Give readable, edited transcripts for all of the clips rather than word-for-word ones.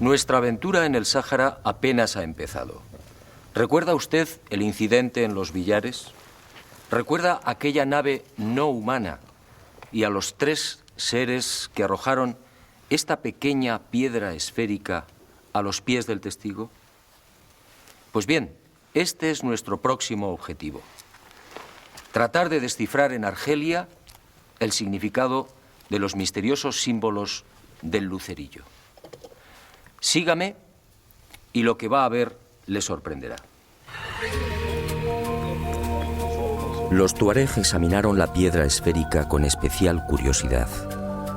Nuestra aventura en el Sáhara apenas ha empezado. ¿Recuerda usted el incidente en los Villares? ¿Recuerda aquella nave no humana y a los 3 seres que arrojaron esta pequeña piedra esférica a los pies del testigo? Pues bien, este es nuestro próximo objetivo. Tratar de descifrar en Argelia el significado de los misteriosos símbolos del lucerillo. Sígame y lo que va a ver le sorprenderá. Los tuareg examinaron la piedra esférica con especial curiosidad.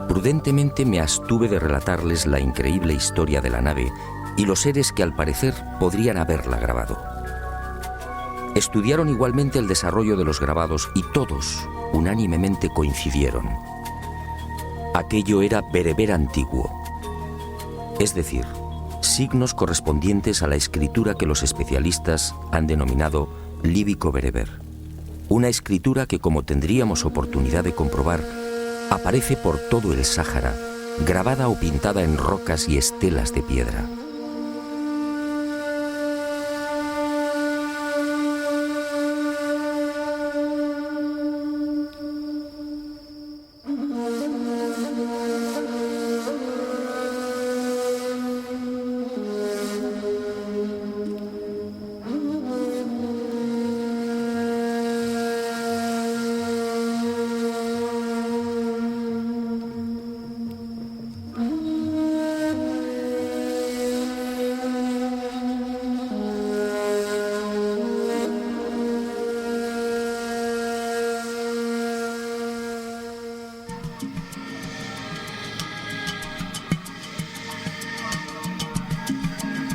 Prudentemente me abstuve de relatarles la increíble historia de la nave y los seres que al parecer podrían haberla grabado. Estudiaron igualmente el desarrollo de los grabados y todos unánimemente coincidieron. Aquello era bereber antiguo, es decir, signos correspondientes a la escritura que los especialistas han denominado líbico-bereber. Una escritura que, como tendríamos oportunidad de comprobar, aparece por todo el Sáhara, grabada o pintada en rocas y estelas de piedra.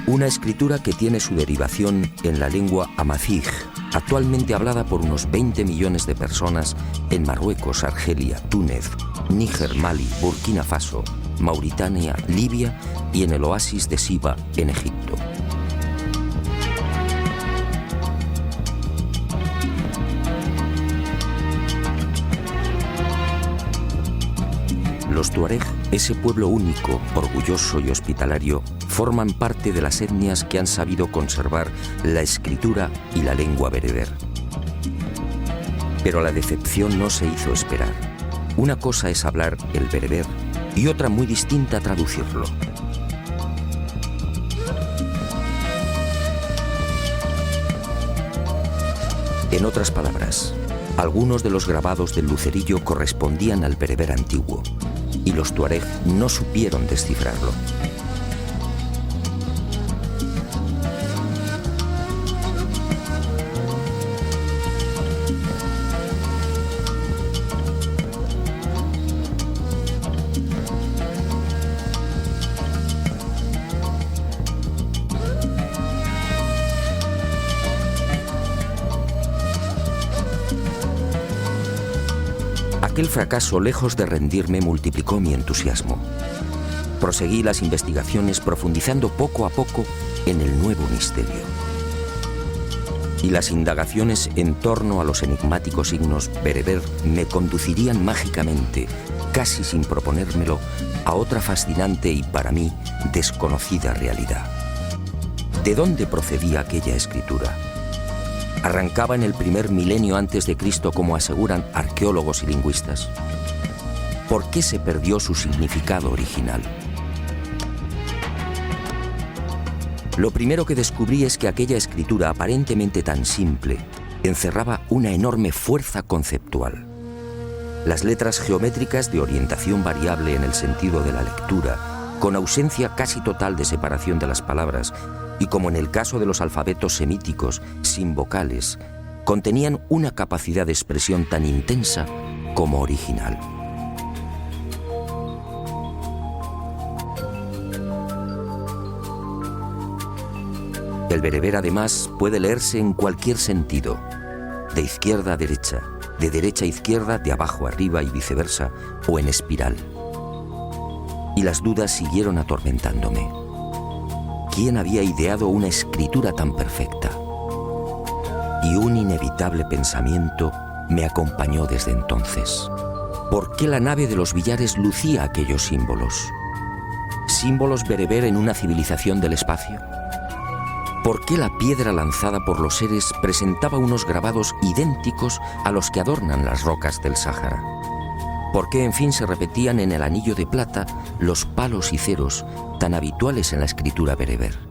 Una escritura que tiene su derivación en la lengua amazigh, actualmente hablada por unos 20 millones de personas en Marruecos, Argelia, Túnez, Níger, Mali, Burkina Faso, Mauritania, Libia y en el oasis de Siba, en Egipto. Los tuareg, ese pueblo único, orgulloso y hospitalario, forman parte de las etnias que han sabido conservar la escritura y la lengua bereber. Pero la decepción no se hizo esperar. Una cosa es hablar el bereber y otra muy distinta traducirlo. En otras palabras, algunos de los grabados del lucerillo correspondían al bereber antiguo y los tuareg no supieron descifrarlo. Aquel fracaso, lejos de rendirme, multiplicó mi entusiasmo. Proseguí las investigaciones profundizando poco a poco en el nuevo misterio. Y las indagaciones en torno a los enigmáticos signos bereber me conducirían mágicamente, casi sin proponérmelo, a otra fascinante y para mí desconocida realidad. ¿De dónde procedía aquella escritura? ¿Arrancaba en el primer milenio antes de Cristo, como aseguran arqueólogos y lingüistas? ¿Por qué se perdió su significado original? Lo primero que descubrí es que aquella escritura, aparentemente tan simple, encerraba una enorme fuerza conceptual. Las letras geométricas de orientación variable en el sentido de la lectura, con ausencia casi total de separación de las palabras, y como en el caso de los alfabetos semíticos, sin vocales, contenían una capacidad de expresión tan intensa como original. El bereber, además, puede leerse en cualquier sentido, de izquierda a derecha, de derecha a izquierda, de abajo a arriba y viceversa, o en espiral. Y las dudas siguieron atormentándome. ¿Quién había ideado una escritura tan perfecta? Y un inevitable pensamiento me acompañó desde entonces. ¿Por qué la nave de los Villares lucía aquellos símbolos? símbolos bereber en una civilización del espacio? ¿Por qué la piedra lanzada por los seres presentaba unos grabados idénticos a los que adornan las rocas del Sáhara? ¿Por qué, en fin, se repetían en el anillo de plata los palos y ceros tan habituales en la escritura bereber?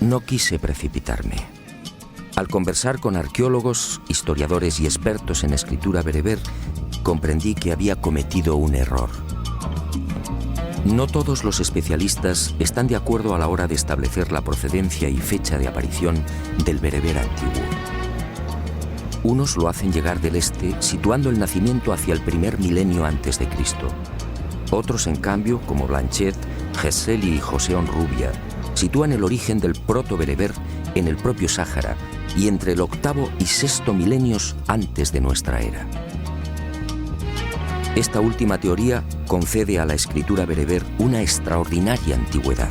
No quise precipitarme. Al conversar con arqueólogos, historiadores y expertos en escritura bereber, comprendí que había cometido un error. No todos los especialistas están de acuerdo a la hora de establecer la procedencia y fecha de aparición del bereber antiguo. Unos lo hacen llegar del este, situando el nacimiento hacia el primer milenio antes de Cristo. Otros, en cambio, como Blanchet, Geseli y José Onrubia, sitúan el origen del proto-bereber en el propio Sáhara y entre el octavo y sexto milenios antes de nuestra era. Esta última teoría concede a la escritura bereber una extraordinaria antigüedad,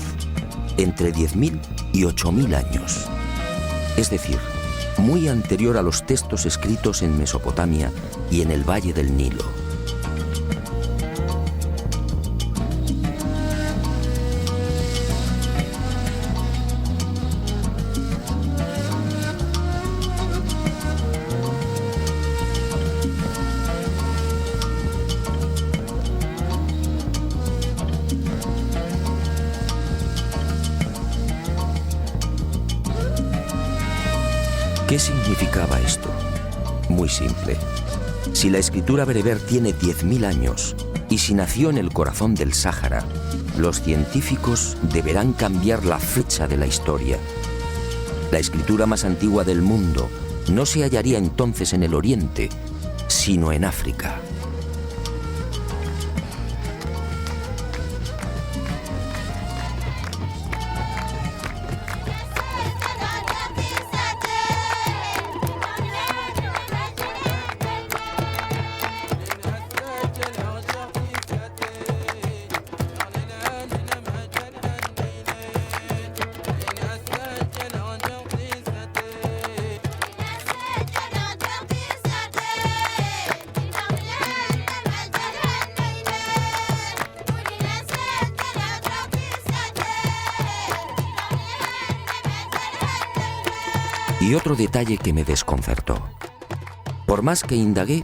entre 10.000 y 8.000 años. Es decir, muy anterior a los textos escritos en Mesopotamia y en el Valle del Nilo. ¿Qué significaba esto? Muy simple. Si la escritura bereber tiene 10.000 años y si nació en el corazón del Sáhara, los científicos deberán cambiar la fecha de la historia. La escritura más antigua del mundo no se hallaría entonces en el Oriente, sino en África. Y otro detalle que me desconcertó. Por más que indagué,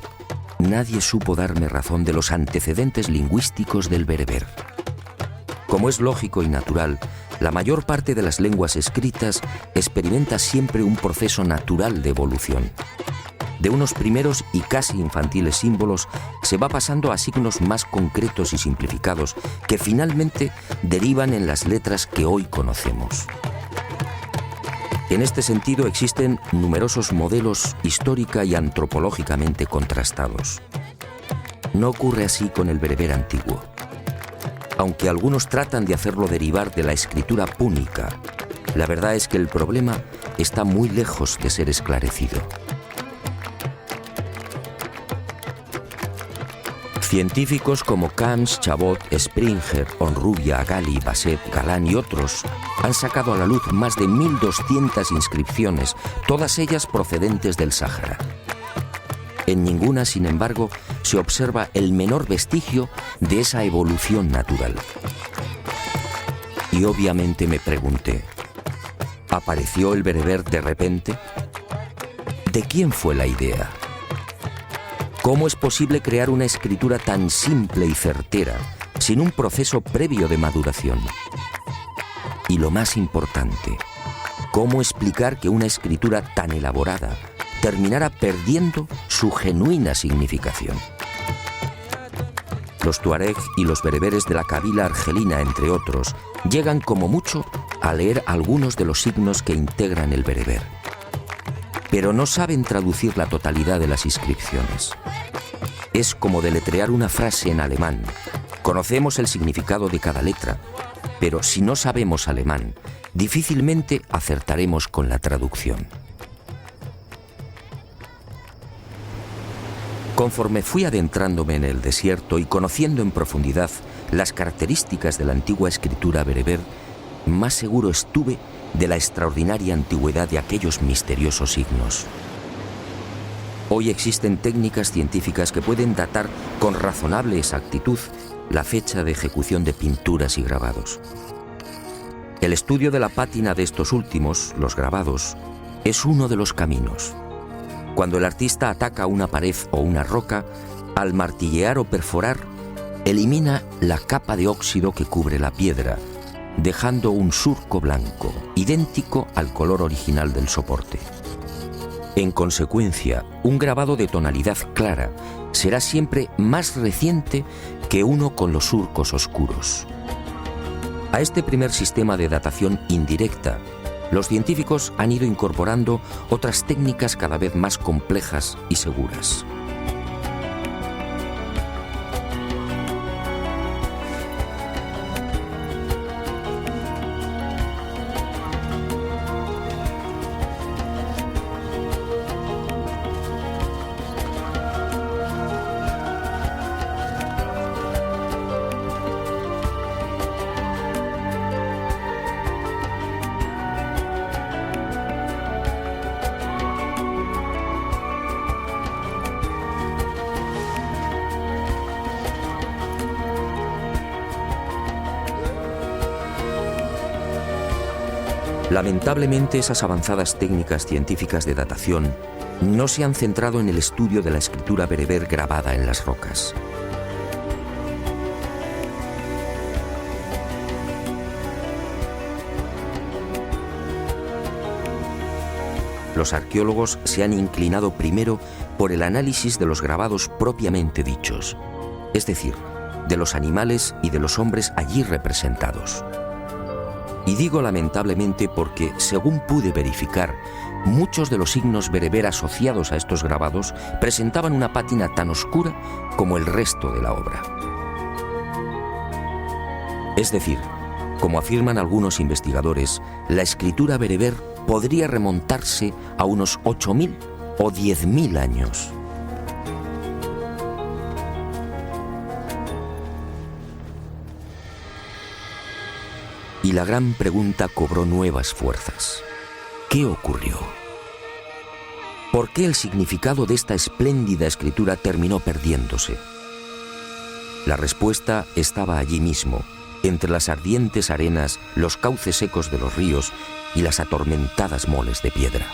nadie supo darme razón de los antecedentes lingüísticos del bereber. Como es lógico y natural, la mayor parte de las lenguas escritas experimenta siempre un proceso natural de evolución. De unos primeros y casi infantiles símbolos se va pasando a signos más concretos y simplificados que finalmente derivan en las letras que hoy conocemos. En este sentido existen numerosos modelos histórica y antropológicamente contrastados. No ocurre así con el bereber antiguo. Aunque algunos tratan de hacerlo derivar de la escritura púnica, la verdad es que el problema está muy lejos de ser esclarecido. Científicos como Camps, Chabot, Springer, Onrubia, Gali, Basset, Galán y otros han sacado a la luz más de 1.200 inscripciones, todas ellas procedentes del Sáhara. En ninguna, sin embargo, se observa el menor vestigio de esa evolución natural. Y obviamente me pregunté, ¿apareció el bereber de repente? ¿De quién fue la idea? ¿Cómo es posible crear una escritura tan simple y certera sin un proceso previo de maduración? Y lo más importante, ¿cómo explicar que una escritura tan elaborada terminara perdiendo su genuina significación? Los tuareg y los bereberes de la Kabila argelina, entre otros, llegan como mucho a leer algunos de los signos que integran el bereber, pero no saben traducir la totalidad de las inscripciones. Es como deletrear una frase en alemán. Conocemos el significado de cada letra, pero si no sabemos alemán, difícilmente acertaremos con la traducción. Conforme fui adentrándome en el desierto y conociendo en profundidad las características de la antigua escritura bereber, más seguro estuve de la extraordinaria antigüedad de aquellos misteriosos signos. Hoy existen técnicas científicas que pueden datar con razonable exactitud la fecha de ejecución de pinturas y grabados. El estudio de la pátina de estos últimos, los grabados, es uno de los caminos. Cuando el artista ataca una pared o una roca, al martillear o perforar, elimina la capa de óxido que cubre la piedra, dejando un surco blanco, idéntico al color original del soporte. En consecuencia, un grabado de tonalidad clara será siempre más reciente que uno con los surcos oscuros. A este primer sistema de datación indirecta, los científicos han ido incorporando otras técnicas cada vez más complejas y seguras. Lamentablemente, esas avanzadas técnicas científicas de datación no se han centrado en el estudio de la escritura bereber grabada en las rocas. Los arqueólogos se han inclinado primero por el análisis de los grabados propiamente dichos, es decir, de los animales y de los hombres allí representados. Y digo lamentablemente porque, según pude verificar, muchos de los signos bereber asociados a estos grabados presentaban una pátina tan oscura como el resto de la obra. Es decir, como afirman algunos investigadores, la escritura bereber podría remontarse a unos 8.000 o 10.000 años. Y la gran pregunta cobró nuevas fuerzas. ¿Qué ocurrió? ¿Por qué el significado de esta espléndida escritura terminó perdiéndose? La respuesta estaba allí mismo, entre las ardientes arenas, los cauces secos de los ríos y las atormentadas moles de piedra.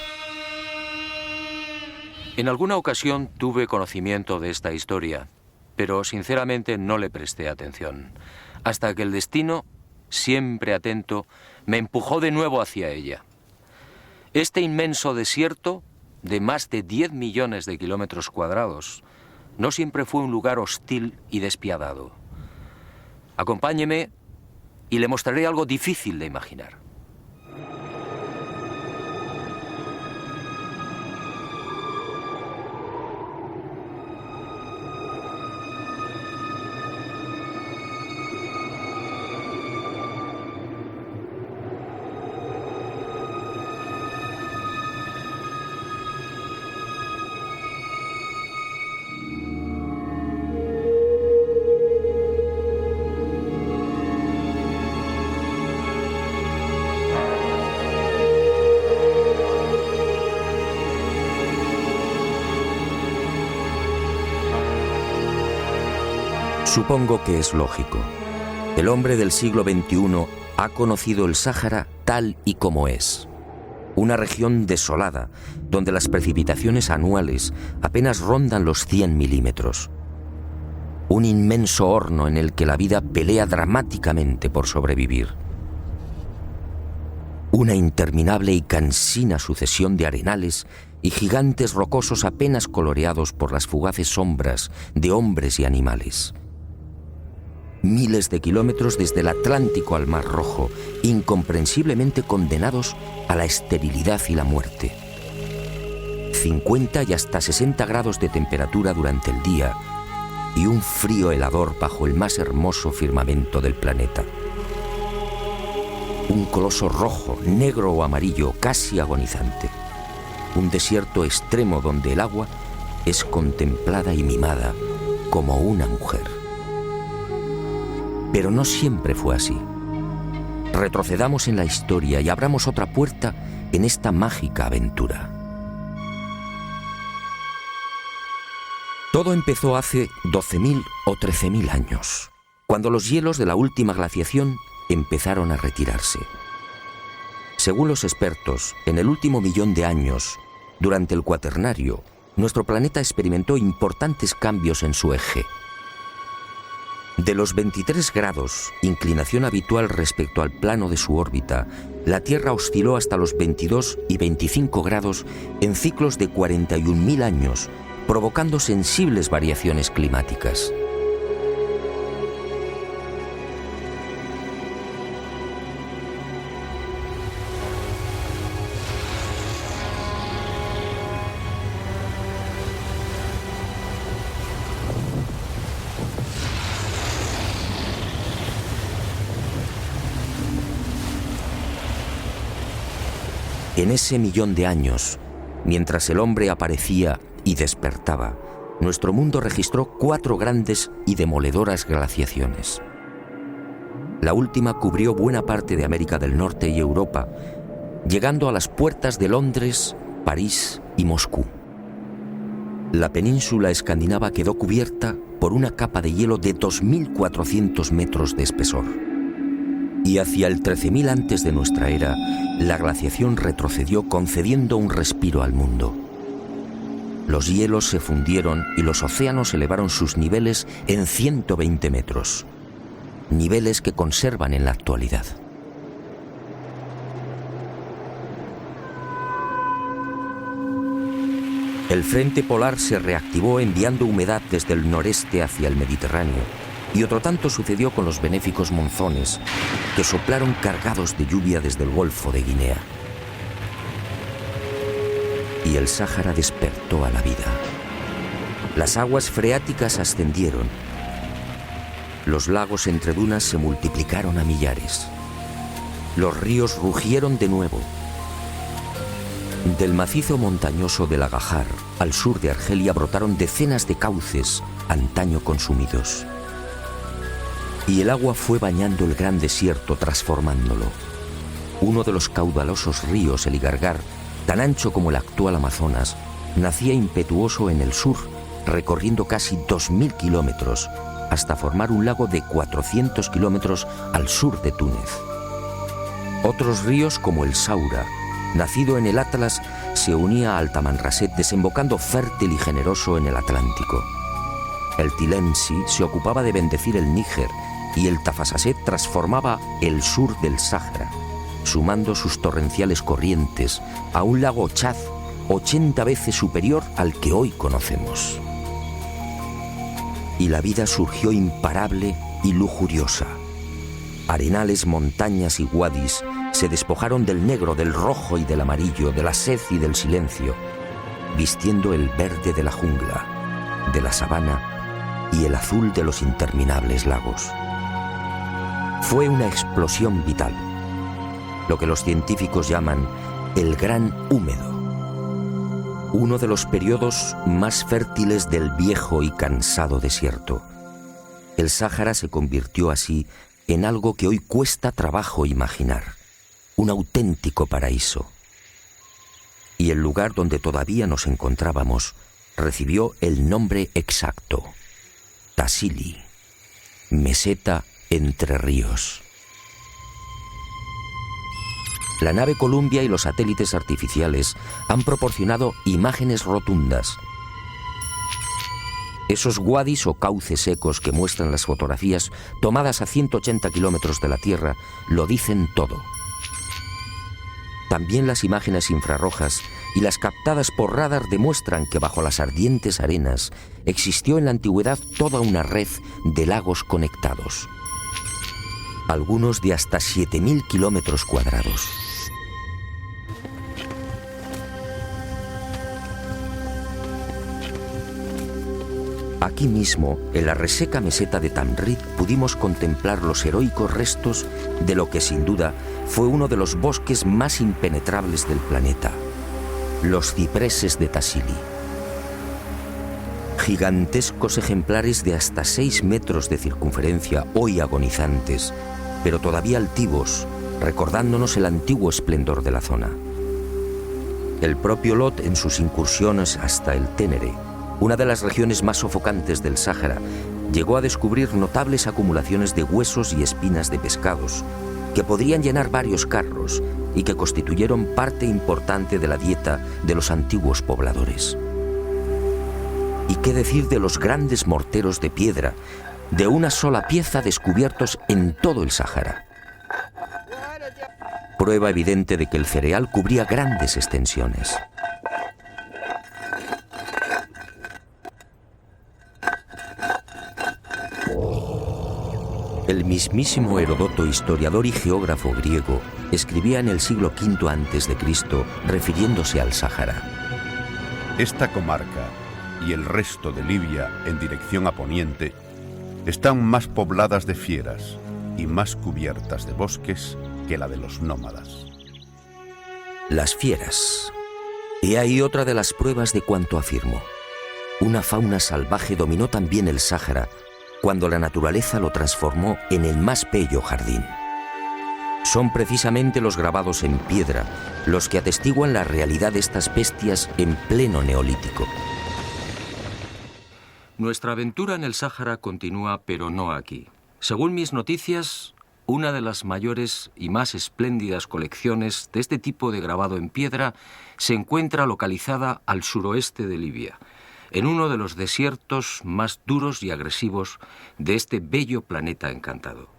En alguna ocasión tuve conocimiento de esta historia, pero sinceramente no le presté atención, hasta que el destino, siempre atento, me empujó de nuevo hacia ella. Este inmenso desierto, de más de 10 millones de kilómetros cuadrados, no siempre fue un lugar hostil y despiadado. Acompáñeme y le mostraré algo difícil de imaginar. Supongo que es lógico. El hombre del siglo XXI ha conocido el Sáhara tal y como es. Una región desolada, donde las precipitaciones anuales apenas rondan los 100 milímetros. Un inmenso horno en el que la vida pelea dramáticamente por sobrevivir. Una interminable y cansina sucesión de arenales y gigantes rocosos apenas coloreados por las fugaces sombras de hombres y animales. Miles de kilómetros desde el Atlántico al Mar Rojo, incomprensiblemente condenados a la esterilidad y la muerte. 50 y hasta 60 grados de temperatura durante el día y un frío helador bajo el más hermoso firmamento del planeta. Un coloso rojo, negro o amarillo, casi agonizante. Un desierto extremo donde el agua es contemplada y mimada como una mujer. Pero no siempre fue así. Retrocedamos en la historia y abramos otra puerta en esta mágica aventura. Todo empezó hace 12.000 o 13.000 años, cuando los hielos de la última glaciación empezaron a retirarse. Según los expertos, en el último millón de años, durante el Cuaternario, nuestro planeta experimentó importantes cambios en su eje. De los 23 grados, inclinación habitual respecto al plano de su órbita, la Tierra osciló hasta los 22 y 25 grados en ciclos de 41.000 años, provocando sensibles variaciones climáticas. En ese millón de años, mientras el hombre aparecía y despertaba, nuestro mundo registró 4 grandes y demoledoras glaciaciones. La última cubrió buena parte de América del Norte y Europa, llegando a las puertas de Londres, París y Moscú. La península escandinava quedó cubierta por una capa de hielo de 2.400 metros de espesor. Y hacia el 13.000 antes de nuestra era, la glaciación retrocedió concediendo un respiro al mundo. Los hielos se fundieron y los océanos elevaron sus niveles en 120 metros, niveles que conservan en la actualidad. El frente polar se reactivó enviando humedad desde el noreste hacia el Mediterráneo, y otro tanto sucedió con los benéficos monzones, que soplaron cargados de lluvia desde el Golfo de Guinea. Y el Sáhara despertó a la vida. Las aguas freáticas ascendieron. Los lagos entre dunas se multiplicaron a millares. Los ríos rugieron de nuevo. Del macizo montañoso del Agajar al sur de Argelia brotaron decenas de cauces antaño consumidos. Y el agua fue bañando el gran desierto, transformándolo. Uno de los caudalosos ríos, el Igargar, tan ancho como el actual Amazonas, nacía impetuoso en el sur, recorriendo casi 2.000 kilómetros, hasta formar un lago de 400 kilómetros al sur de Túnez. Otros ríos, como el Saura, nacido en el Atlas, se unía al Tamanrasset, desembocando fértil y generoso en el Atlántico. El Tilemsi se ocupaba de bendecir el Níger, y el Tafasaset transformaba el sur del Sáhara, sumando sus torrenciales corrientes a un lago Chad 80 veces superior al que hoy conocemos. Y la vida surgió imparable y lujuriosa. Arenales, montañas y wadis se despojaron del negro, del rojo y del amarillo, de la sed y del silencio, vistiendo el verde de la jungla, de la sabana y el azul de los interminables lagos. Fue una explosión vital, lo que los científicos llaman el Gran Húmedo, uno de los periodos más fértiles del viejo y cansado desierto. El Sáhara se convirtió así en algo que hoy cuesta trabajo imaginar, un auténtico paraíso. Y el lugar donde todavía nos encontrábamos recibió el nombre exacto: Tassili, meseta entre ríos. La nave Columbia y los satélites artificiales han proporcionado imágenes rotundas. Esos wadis o cauces secos que muestran las fotografías tomadas a 180 kilómetros de la Tierra lo dicen todo. También las imágenes infrarrojas y las captadas por radar demuestran que bajo las ardientes arenas existió en la antigüedad toda una red de lagos conectados, algunos de hasta 7.000 kilómetros cuadrados. Aquí mismo, en la reseca meseta de Tamrit, pudimos contemplar los heroicos restos de lo que sin duda fue uno de los bosques más impenetrables del planeta, los cipreses de Tassili. Gigantescos ejemplares de hasta 6 metros de circunferencia, hoy agonizantes, pero todavía altivos, recordándonos el antiguo esplendor de la zona. El propio Lot, en sus incursiones hasta el Ténere, una de las regiones más sofocantes del Sáhara, llegó a descubrir notables acumulaciones de huesos y espinas de pescados que podrían llenar varios carros y que constituyeron parte importante de la dieta de los antiguos pobladores. ¿Y qué decir de los grandes morteros de piedra de una sola pieza descubiertos en todo el Sáhara? Prueba evidente de que el cereal cubría grandes extensiones. El mismísimo Heródoto, historiador y geógrafo griego, escribía en el siglo V a.C., refiriéndose al Sáhara: esta comarca y el resto de Libia en dirección a poniente están más pobladas de fieras y más cubiertas de bosques que la de los nómadas. Las fieras. He ahí otra de las pruebas de cuanto afirmo. Una fauna salvaje dominó también el Sáhara cuando la naturaleza lo transformó en el más bello jardín. Son precisamente los grabados en piedra los que atestiguan la realidad de estas bestias en pleno neolítico. Nuestra aventura en el Sáhara continúa, pero no aquí. Según mis noticias, una de las mayores y más espléndidas colecciones de este tipo de grabado en piedra se encuentra localizada al suroeste de Libia, en uno de los desiertos más duros y agresivos de este bello planeta encantado.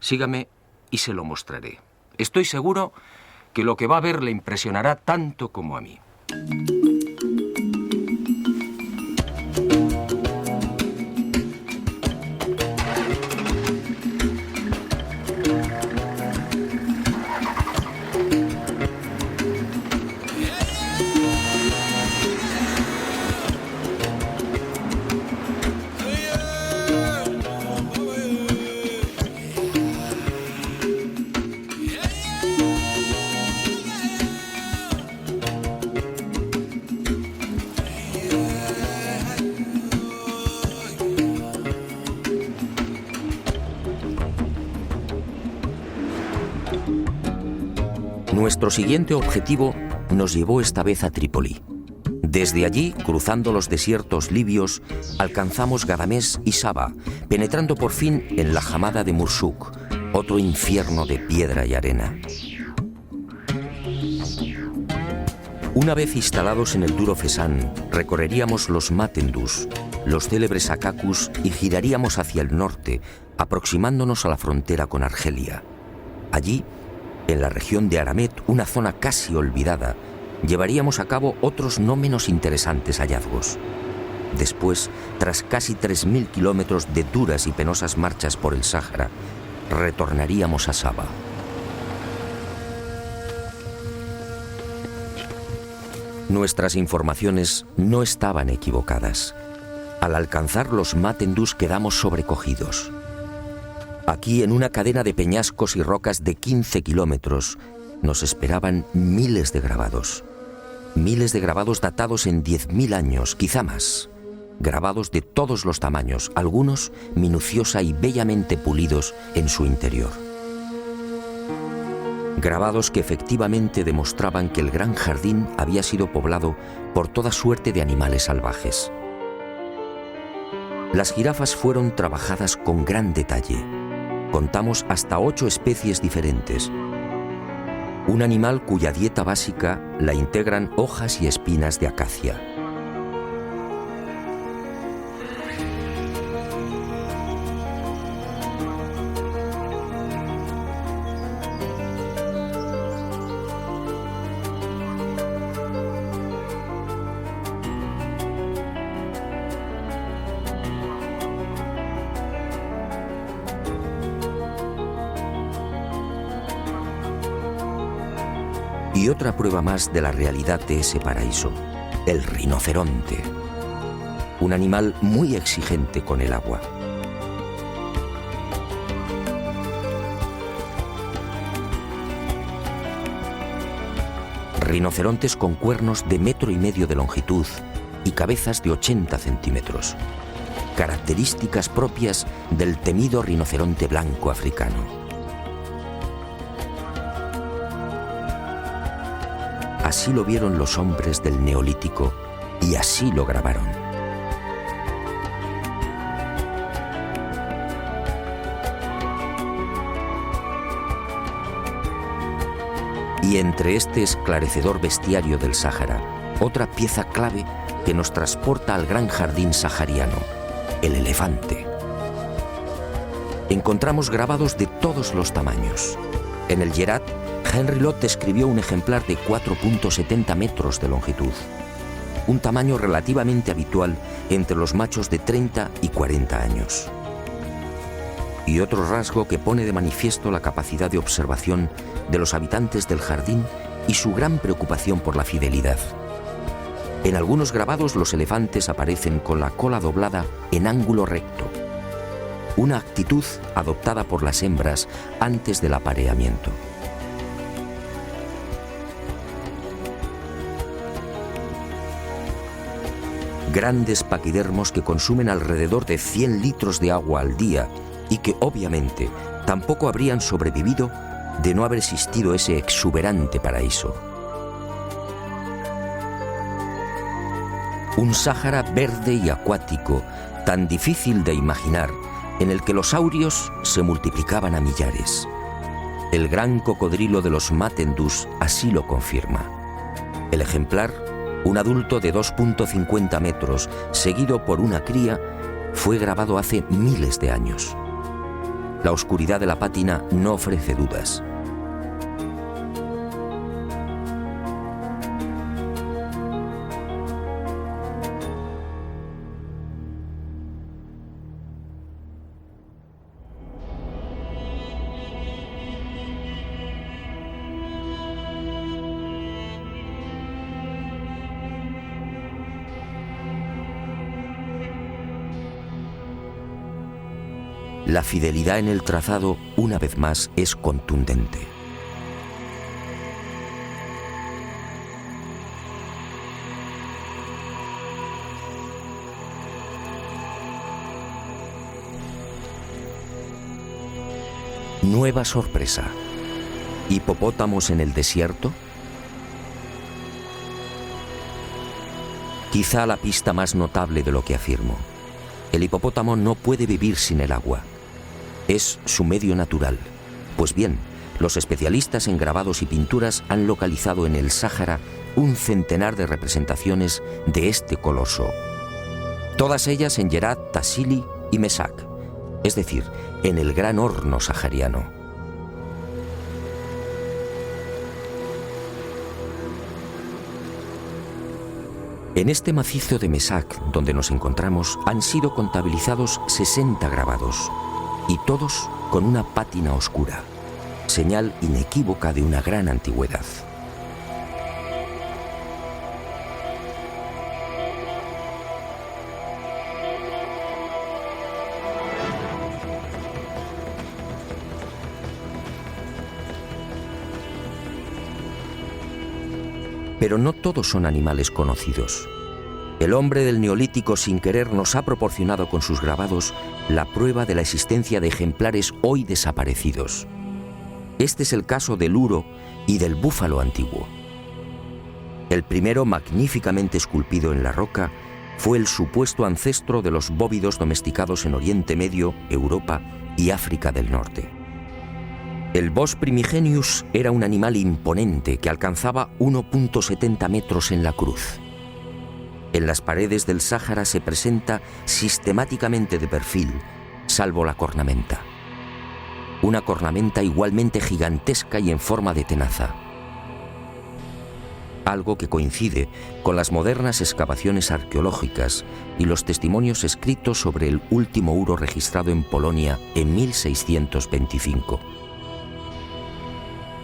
Sígame y se lo mostraré. Estoy seguro que lo que va a ver le impresionará tanto como a mí. Nuestro siguiente objetivo nos llevó esta vez a Trípoli. Desde allí, cruzando los desiertos libios, alcanzamos Gadamés y Saba, penetrando por fin en la Hamada de Mursuk, otro infierno de piedra y arena. Una vez instalados en el duro Fesán, recorreríamos los Matendus, los célebres Akakus, y giraríamos hacia el norte, aproximándonos a la frontera con Argelia. Allí, en la región de Aramet, una zona casi olvidada, llevaríamos a cabo otros no menos interesantes hallazgos. Después, tras casi 3.000 kilómetros de duras y penosas marchas por el Sáhara, retornaríamos a Saba. Nuestras informaciones no estaban equivocadas. Al alcanzar los Matendus quedamos sobrecogidos. Aquí, en una cadena de peñascos y rocas de 15 kilómetros, nos esperaban miles de grabados. Miles de grabados datados en 10.000 años, quizá más. Grabados de todos los tamaños, algunos minuciosa y bellamente pulidos en su interior. Grabados que efectivamente demostraban que el gran jardín había sido poblado por toda suerte de animales salvajes. Las jirafas fueron trabajadas con gran detalle. Contamos hasta 8 especies diferentes. un animal cuya dieta básica la integran hojas y espinas de acacia. Y otra prueba más de la realidad de ese paraíso, el rinoceronte, un animal muy exigente con el agua. Rinocerontes con cuernos de 1,5 metros de longitud y cabezas de 80 centímetros, características propias del temido rinoceronte blanco africano. Así lo vieron los hombres del Neolítico y así lo grabaron. Y entre este esclarecedor bestiario del Sáhara, otra pieza clave que nos transporta al gran jardín sahariano, el elefante. Encontramos grabados de todos los tamaños. En el Yerat, Henry Lott describió un ejemplar de 4,70 metros de longitud, un tamaño relativamente habitual entre los machos de 30 y 40 años. Y otro rasgo que pone de manifiesto la capacidad de observación de los habitantes del jardín y su gran preocupación por la fidelidad. En algunos grabados los elefantes aparecen con la cola doblada en ángulo recto, una actitud adoptada por las hembras antes del apareamiento. Grandes paquidermos que consumen alrededor de 100 litros de agua al día y que obviamente tampoco habrían sobrevivido de no haber existido ese exuberante paraíso. Un Sáhara verde y acuático, tan difícil de imaginar, en el que los saurios se multiplicaban a millares. El gran cocodrilo de los Matendus así lo confirma. El ejemplar, un adulto de 2,50 metros, seguido por una cría, fue grabado hace miles de años. La oscuridad de la pátina no ofrece dudas. La fidelidad en el trazado, una vez más, es contundente. Nueva sorpresa. ¿Hipopótamos en el desierto? Quizá la pista más notable de lo que afirmo. El hipopótamo no puede vivir sin el agua. Es su medio natural. Pues bien, los especialistas en grabados y pinturas han localizado en el Sáhara un centenar de representaciones de este coloso. Todas ellas en Yerat, Tassili y Mesak, es decir, en el gran horno sahariano. En este macizo de Mesak, donde nos encontramos, han sido contabilizados 60 grabados, y todos con una pátina oscura, señal inequívoca de una gran antigüedad. Pero no todos son animales conocidos. El hombre del Neolítico sin querer nos ha proporcionado con sus grabados la prueba de la existencia de ejemplares hoy desaparecidos. Este es el caso del uro y del búfalo antiguo. El primero, magníficamente esculpido en la roca, fue el supuesto ancestro de los bóvidos domesticados en Oriente Medio, Europa y África del Norte. El Bos primigenius era un animal imponente que alcanzaba 1,70 metros en la cruz. En las paredes del Sáhara se presenta sistemáticamente de perfil, salvo la cornamenta. Una cornamenta igualmente gigantesca y en forma de tenaza. Algo que coincide con las modernas excavaciones arqueológicas y los testimonios escritos sobre el último uro registrado en Polonia en 1625.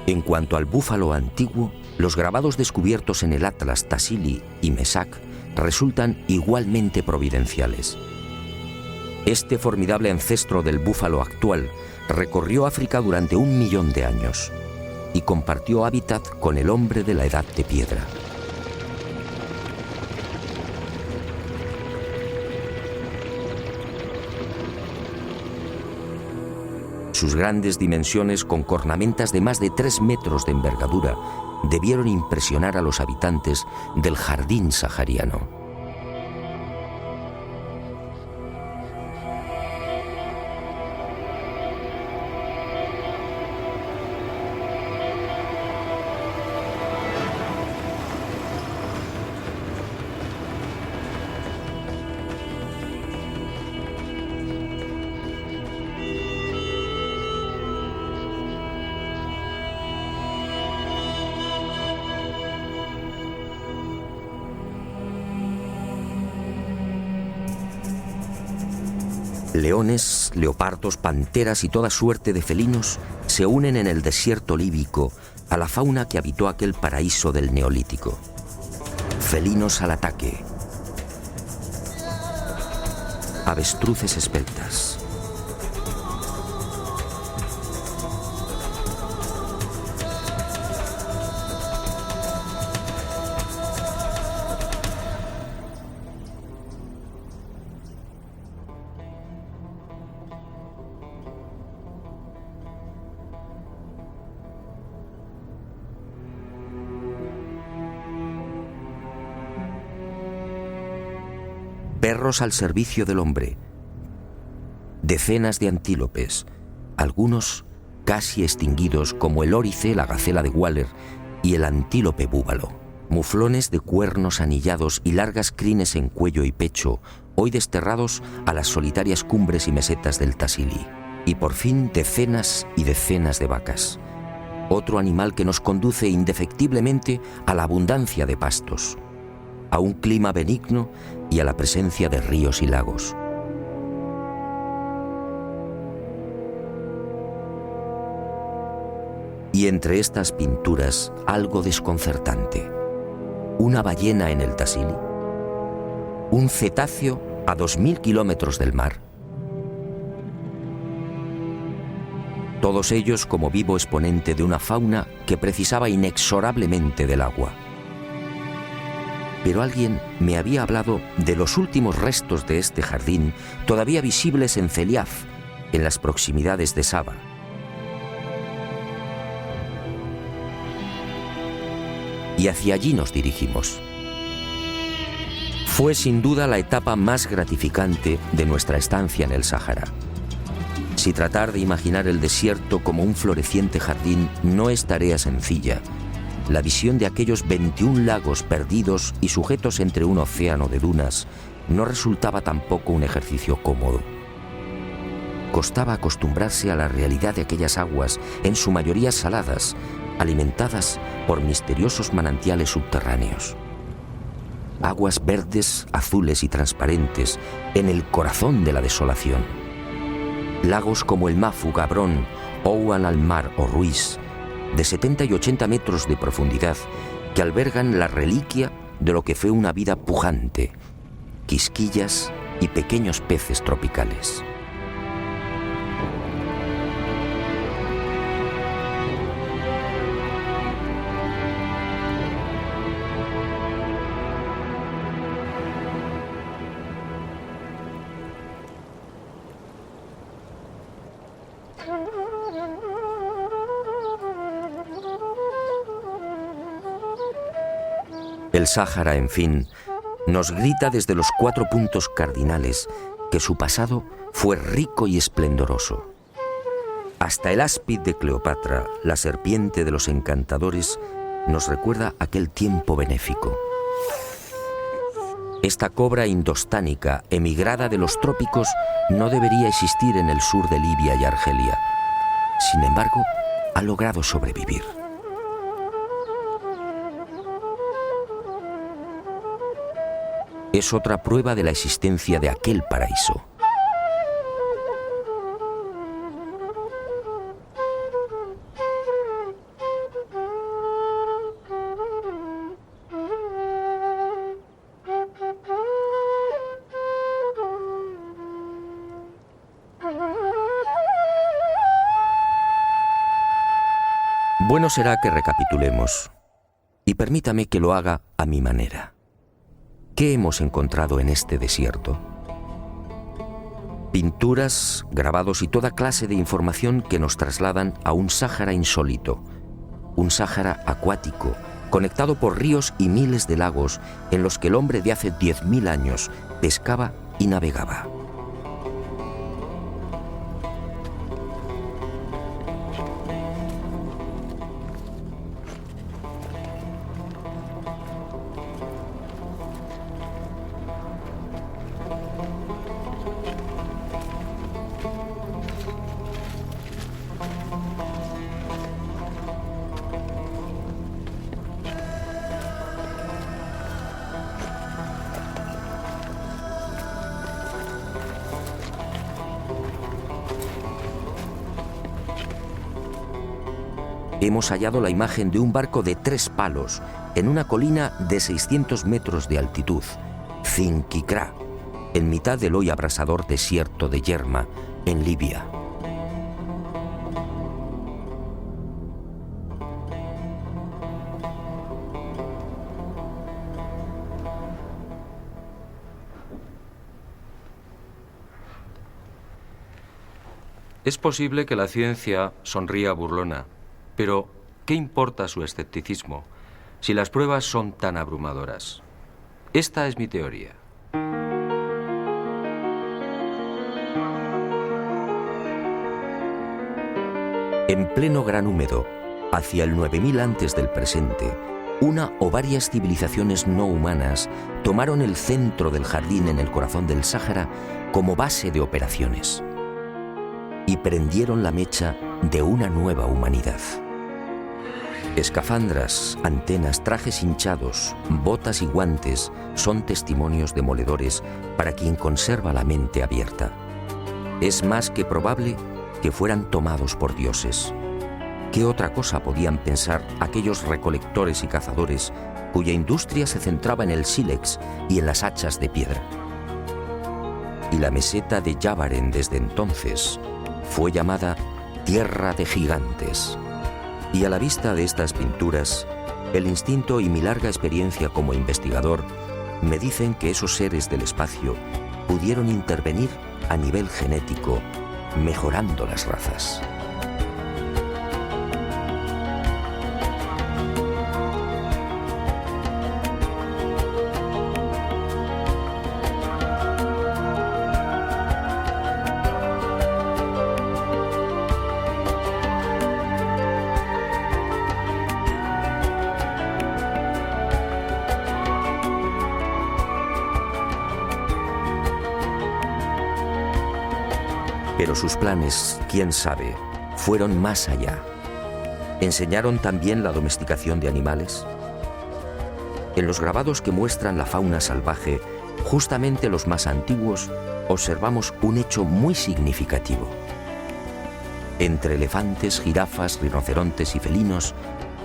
En cuanto al búfalo antiguo, los grabados descubiertos en el Atlas Tassili y Mesak resultan igualmente providenciales. Este formidable ancestro del búfalo actual recorrió África durante 1 millón de años y compartió hábitat con el hombre de la Edad de Piedra. Sus grandes dimensiones, con cornamentas de más de 3 metros de envergadura, debieron impresionar a los habitantes del jardín sahariano. Leones, leopardos, panteras y toda suerte de felinos se unen en el desierto líbico a la fauna que habitó aquel paraíso del Neolítico. Felinos al ataque. Avestruces esbeltas. Perros al servicio del hombre. Decenas de antílopes, algunos casi extinguidos como el órice, la gacela de Waller y el antílope búbalo. Muflones de cuernos anillados y largas crines en cuello y pecho, hoy desterrados a las solitarias cumbres y mesetas del Tassili. Y por fin decenas y decenas de vacas. Otro animal que nos conduce indefectiblemente a la abundancia de pastos, a un clima benigno y a la presencia de ríos y lagos. Y entre estas pinturas, algo desconcertante. Una ballena en el Tassili, un cetáceo a 2000 kilómetros del mar. Todos ellos como vivo exponente de una fauna que precisaba inexorablemente del agua. Pero alguien me había hablado de los últimos restos de este jardín todavía visibles en Celiaf, en las proximidades de Saba. Y hacia allí nos dirigimos. Fue sin duda la etapa más gratificante de nuestra estancia en el Sáhara. Si tratar de imaginar el desierto como un floreciente jardín no es tarea sencilla, la visión de aquellos 21 lagos perdidos y sujetos entre un océano de dunas no resultaba tampoco un ejercicio cómodo. Costaba acostumbrarse a la realidad de aquellas aguas, en su mayoría saladas, alimentadas por misteriosos manantiales subterráneos. Aguas verdes, azules y transparentes en el corazón de la desolación. Lagos como el Mafu, Gabrón, Ouan al-Mar o Ruiz, de 70 y 80 metros de profundidad, que albergan la reliquia de lo que fue una vida pujante, quisquillas y pequeños peces tropicales. El Sáhara, en fin, nos grita desde los 4 puntos cardinales que su pasado fue rico y esplendoroso. Hasta el áspid de Cleopatra, la serpiente de los encantadores, nos recuerda aquel tiempo benéfico. Esta cobra indostánica, emigrada de los trópicos, no debería existir en el sur de Libia y Argelia. Sin embargo, ha logrado sobrevivir. Es otra prueba de la existencia de aquel paraíso. Bueno será que recapitulemos, y permítame que lo haga a mi manera. ¿Qué hemos encontrado en este desierto? Pinturas, grabados y toda clase de información que nos trasladan a un Sáhara insólito, un Sáhara acuático, conectado por ríos y miles de lagos en los que el hombre de hace 10.000 años pescaba y navegaba. Hemos hallado la imagen de un barco de 3 palos en una colina de 600 metros de altitud, Zinquicrá, en mitad del hoy abrasador desierto de Yerma, en Libia. Es posible que la ciencia sonría burlona, pero ¿qué importa su escepticismo si las pruebas son tan abrumadoras? Esta es mi teoría. En pleno Gran Húmedo, hacia el 9000 antes del presente, una o varias civilizaciones no humanas tomaron el centro del jardín en el corazón del Sáhara como base de operaciones y prendieron la mecha de una nueva humanidad. Escafandras, antenas, trajes hinchados, botas y guantes son testimonios demoledores para quien conserva la mente abierta. Es más que probable que fueran tomados por dioses. ¿Qué otra cosa podían pensar aquellos recolectores y cazadores cuya industria se centraba en el sílex y en las hachas de piedra? Y la meseta de Yavaren desde entonces fue llamada Tierra de Gigantes. Y a la vista de estas pinturas, el instinto y mi larga experiencia como investigador me dicen que esos seres del espacio pudieron intervenir a nivel genético, mejorando las razas. Pero sus planes, quién sabe, fueron más allá. ¿Enseñaron también la domesticación de animales? En los grabados que muestran la fauna salvaje, justamente los más antiguos, observamos un hecho muy significativo. Entre elefantes, jirafas, rinocerontes y felinos,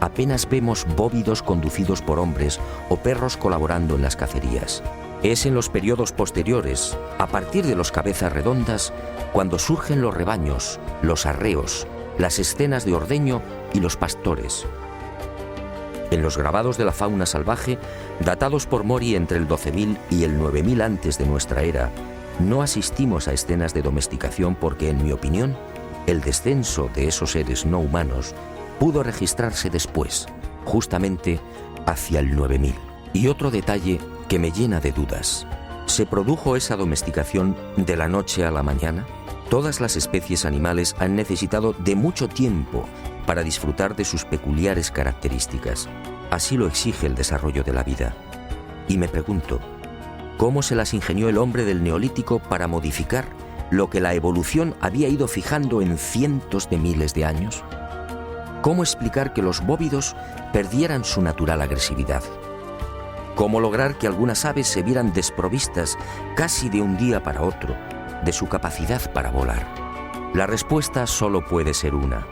apenas vemos bóvidos conducidos por hombres o perros colaborando en las cacerías. Es en los periodos posteriores, a partir de los cabezas redondas, cuando surgen los rebaños, los arreos, las escenas de ordeño y los pastores. En los grabados de la fauna salvaje, datados por Mori entre el 12.000 y el 9.000 antes de nuestra era, no asistimos a escenas de domesticación porque, en mi opinión, el descenso de esos seres no humanos pudo registrarse después, justamente hacia el 9.000. Y otro detalle que me llena de dudas: ¿se produjo esa domesticación de la noche a la mañana? Todas las especies animales han necesitado de mucho tiempo para disfrutar de sus peculiares características. Así lo exige el desarrollo de la vida. Y me pregunto, ¿cómo se las ingenió el hombre del Neolítico para modificar lo que la evolución había ido fijando en cientos de miles de años? ¿Cómo explicar que los bóvidos perdieran su natural agresividad? ¿Cómo lograr que algunas aves se vieran desprovistas casi de un día para otro de su capacidad para volar? La respuesta solo puede ser una.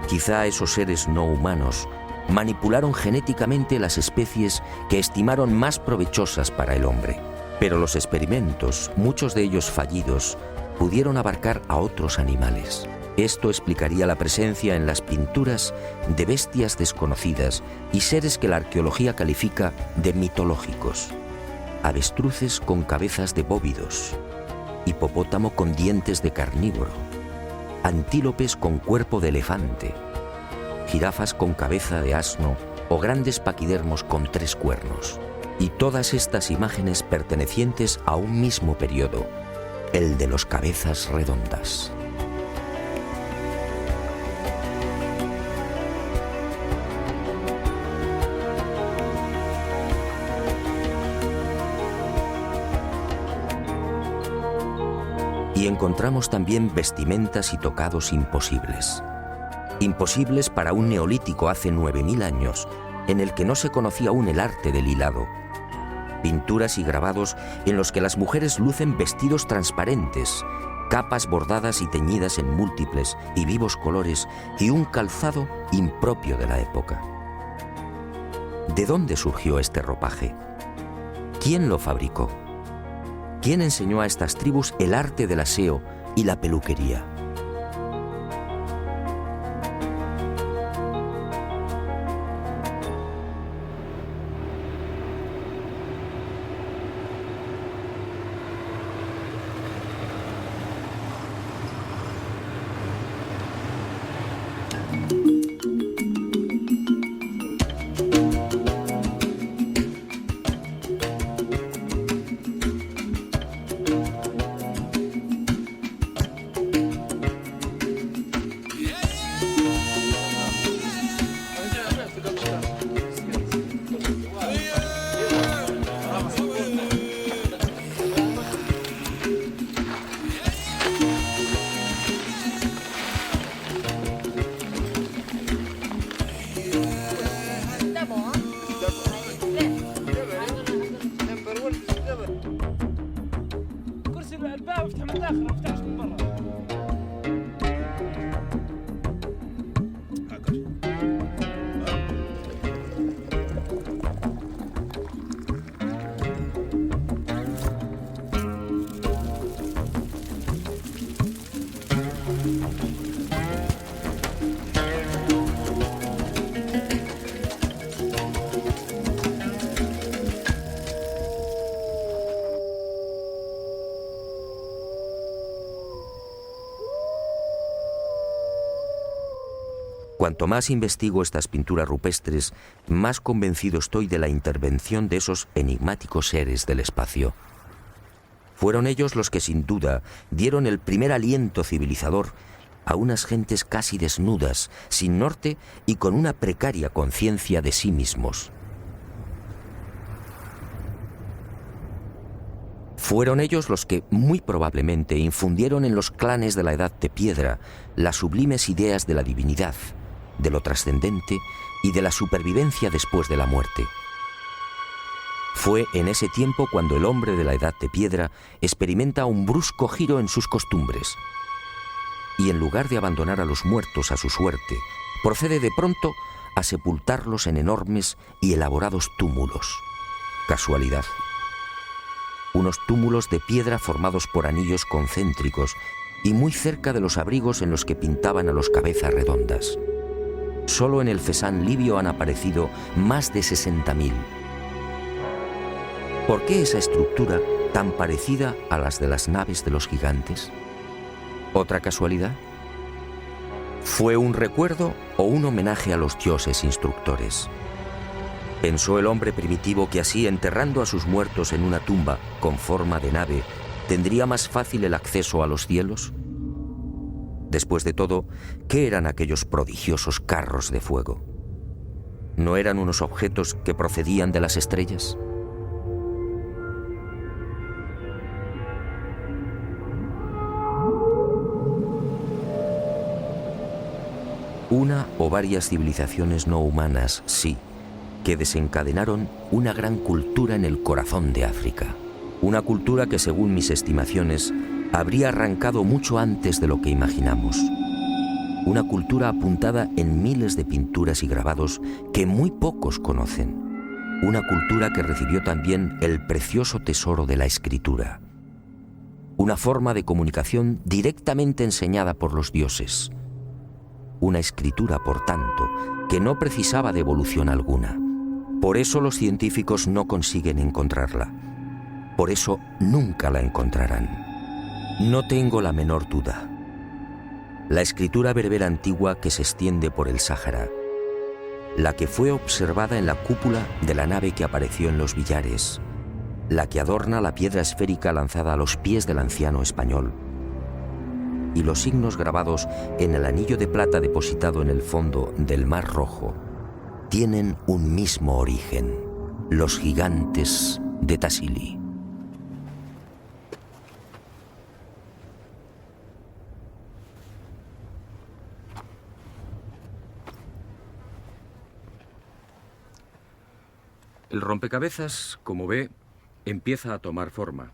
Quizá esos seres no humanos manipularon genéticamente las especies que estimaron más provechosas para el hombre. Pero los experimentos, muchos de ellos fallidos, pudieron abarcar a otros animales. Esto explicaría la presencia en las pinturas de bestias desconocidas y seres que la arqueología califica de mitológicos. Avestruces con cabezas de bóvidos, hipopótamo con dientes de carnívoro, antílopes con cuerpo de elefante, jirafas con cabeza de asno o grandes paquidermos con 3 cuernos. Y todas estas imágenes pertenecientes a un mismo periodo, el de los cabezas redondas. Y encontramos también vestimentas y tocados imposibles. Imposibles para un neolítico hace 9000 años, en el que no se conocía aún el arte del hilado. Pinturas y grabados en los que las mujeres lucen vestidos transparentes, capas bordadas y teñidas en múltiples y vivos colores y un calzado impropio de la época. ¿De dónde surgió este ropaje? ¿Quién lo fabricó? ¿Quién enseñó a estas tribus el arte del aseo y la peluquería? Cuanto más investigo estas pinturas rupestres, más convencido estoy de la intervención de esos enigmáticos seres del espacio. Fueron ellos los que sin duda dieron el primer aliento civilizador a unas gentes casi desnudas, sin norte y con una precaria conciencia de sí mismos. Fueron ellos los que, muy probablemente, infundieron en los clanes de la Edad de Piedra las sublimes ideas de la divinidad, de lo trascendente y de la supervivencia después de la muerte. Fue en ese tiempo cuando el hombre de la Edad de Piedra experimenta un brusco giro en sus costumbres y en lugar de abandonar a los muertos a su suerte, procede de pronto a sepultarlos en enormes y elaborados túmulos. Casualidad. Unos túmulos de piedra formados por anillos concéntricos y muy cerca de los abrigos en los que pintaban a los cabezas redondas. Solo en el Fesán libio han aparecido más de 60.000. ¿Por qué esa estructura tan parecida a las de las naves de los gigantes? ¿Otra casualidad? ¿Fue un recuerdo o un homenaje a los dioses instructores? ¿Pensó el hombre primitivo que así, enterrando a sus muertos en una tumba con forma de nave, tendría más fácil el acceso a los cielos? Después de todo, ¿qué eran aquellos prodigiosos carros de fuego? ¿No eran unos objetos que procedían de las estrellas? Una o varias civilizaciones no humanas, sí, que desencadenaron una gran cultura en el corazón de África. Una cultura que, según mis estimaciones, habría arrancado mucho antes de lo que imaginamos. Una cultura apuntada en miles de pinturas y grabados que muy pocos conocen. Una cultura que recibió también el precioso tesoro de la escritura. Una forma de comunicación directamente enseñada por los dioses. Una escritura, por tanto, que no precisaba de evolución alguna. Por eso los científicos no consiguen encontrarla. Por eso nunca la encontrarán. No tengo la menor duda. La escritura berbera antigua que se extiende por el Sáhara, la que fue observada en la cúpula de la nave que apareció en los billares, la que adorna la piedra esférica lanzada a los pies del anciano español, y los signos grabados en el anillo de plata depositado en el fondo del Mar Rojo, tienen un mismo origen: los gigantes de Tassili. El rompecabezas, como ve, empieza a tomar forma,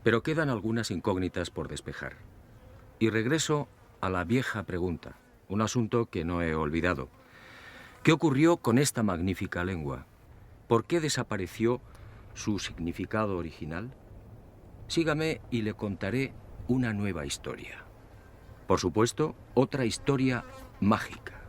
pero quedan algunas incógnitas por despejar. Y regreso a la vieja pregunta, un asunto que no he olvidado. ¿Qué ocurrió con esta magnífica lengua? ¿Por qué desapareció su significado original? Sígame y le contaré una nueva historia. Por supuesto, otra historia mágica.